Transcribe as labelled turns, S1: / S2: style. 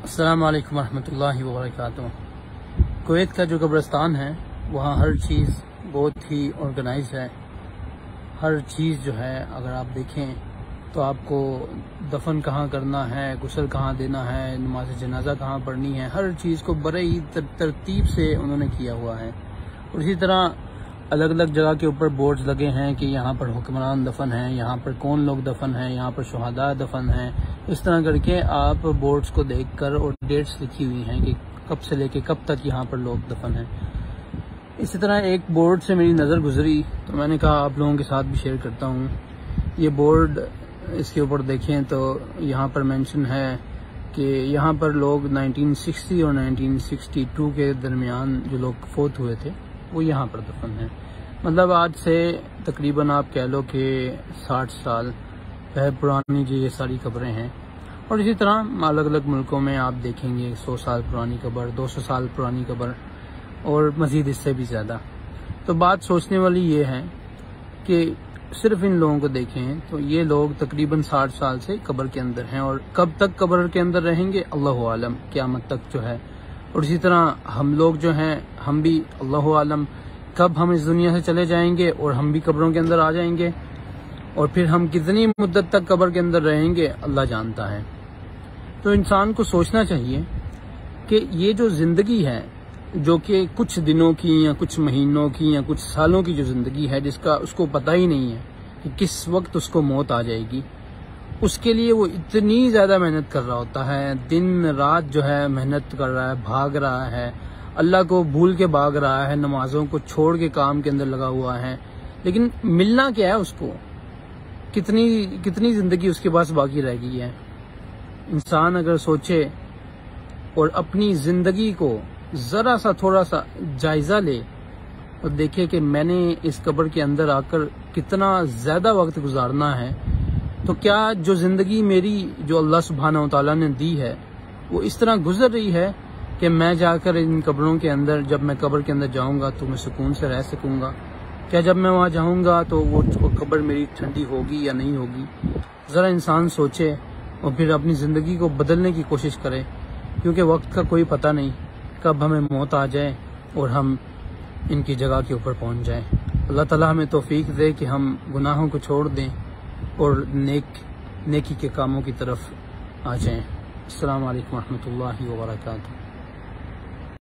S1: अस्सलाम वालेकुम रहमतुल्लाहि व बरकातुहू। कुवैत का जो कब्रिस्तान है वहाँ हर चीज़ बहुत ही ऑर्गेनाइज है। हर चीज़ जो है अगर आप देखें तो आपको दफन कहाँ करना है, गुस्ल कहाँ देना है, नमाज जनाजा कहाँ पढ़नी है, हर चीज़ को बड़े ही तरतीब से उन्होंने किया हुआ है। और इसी तरह अलग अलग जगह के ऊपर बोर्ड्स लगे हैं कि यहाँ पर हुक्मरान दफन है, यहाँ पर कौन लोग दफन है, यहाँ पर शुहदा दफन है। इस तरह करके आप बोर्ड्स को देखकर और डेट्स लिखी हुई हैं कि कब से लेके कब तक यहाँ पर लोग दफन हैं। इसी तरह एक बोर्ड से मेरी नज़र गुजरी तो मैंने कहा आप लोगों के साथ भी शेयर करता हूँ। ये बोर्ड इसके ऊपर देखें तो यहाँ पर मेंशन है कि यहाँ पर लोग 1960 और 1962 के दरमियान जो लोग फोत हुए थे वो यहाँ पर दफन है। मतलब आज से तकरीबन आप कह लो कि 60 साल पुरानी जो ये सारी कब्रें हैं। और इसी तरह अलग अलग मुल्कों में आप देखेंगे 100 साल पुरानी कब्र, 200 साल पुरानी कब्र और मज़ीद इससे भी ज़्यादा। तो बात सोचने वाली ये है कि सिर्फ इन लोगों को देखें तो ये लोग तकरीबन 60 साल से कब्र के अंदर हैं और कब तक कब्र के अंदर रहेंगे अल्लाह आलम, क़यामत तक जो है। और इसी तरह हम लोग जो हैं हम भी अल्लाह आलम कब हम इस दुनिया से चले जाएंगे और हम भी कब्रों के अंदर आ जाएंगे और फिर हम कितनी मुद्दत तक कब्र के अंदर रहेंगे अल्लाह जानता है। तो इंसान को सोचना चाहिए कि ये जो जिंदगी है जो कि कुछ दिनों की या कुछ महीनों की या कुछ सालों की जो जिंदगी है जिसका उसको पता ही नहीं है कि किस वक्त उसको मौत आ जाएगी, उसके लिए वो इतनी ज्यादा मेहनत कर रहा होता है, दिन रात जो है मेहनत कर रहा है, भाग रहा है, अल्लाह को भूल के भाग रहा है, नमाजों को छोड़ के काम के अंदर लगा हुआ है। लेकिन मिलना क्या है उसको, कितनी जिंदगी उसके पास बाकी रह गई है। इंसान अगर सोचे और अपनी जिंदगी को जरा सा थोड़ा सा जायजा ले और देखे कि मैंने इस कब्र के अंदर आकर कितना ज्यादा वक्त गुजारना है, तो क्या जो जिंदगी मेरी जो अल्लाह सुब्हानहू तआला ने दी है वो इस तरह गुजर रही है कि मैं जाकर इन कब्रों के अंदर जब मैं कब्र के अंदर जाऊंगा तो मैं सुकून से रह सकूंगा? क्या जब मैं वहां जाऊंगा तो वो कब्र मेरी ठंडी होगी या नहीं होगी? जरा इंसान सोचे और फिर अपनी जिंदगी को बदलने की कोशिश करे, क्योंकि वक्त का कोई पता नहीं कब हमें मौत आ जाए और हम इनकी जगह के ऊपर पहुंच जाएं। अल्लाह ताला हमें तौफीक दे कि हम गुनाहों को छोड़ दें और नेकी के कामों की तरफ आ जाएं। अस्सलाम वालेकुम रहमतुल्लाहि व बरकातुहू।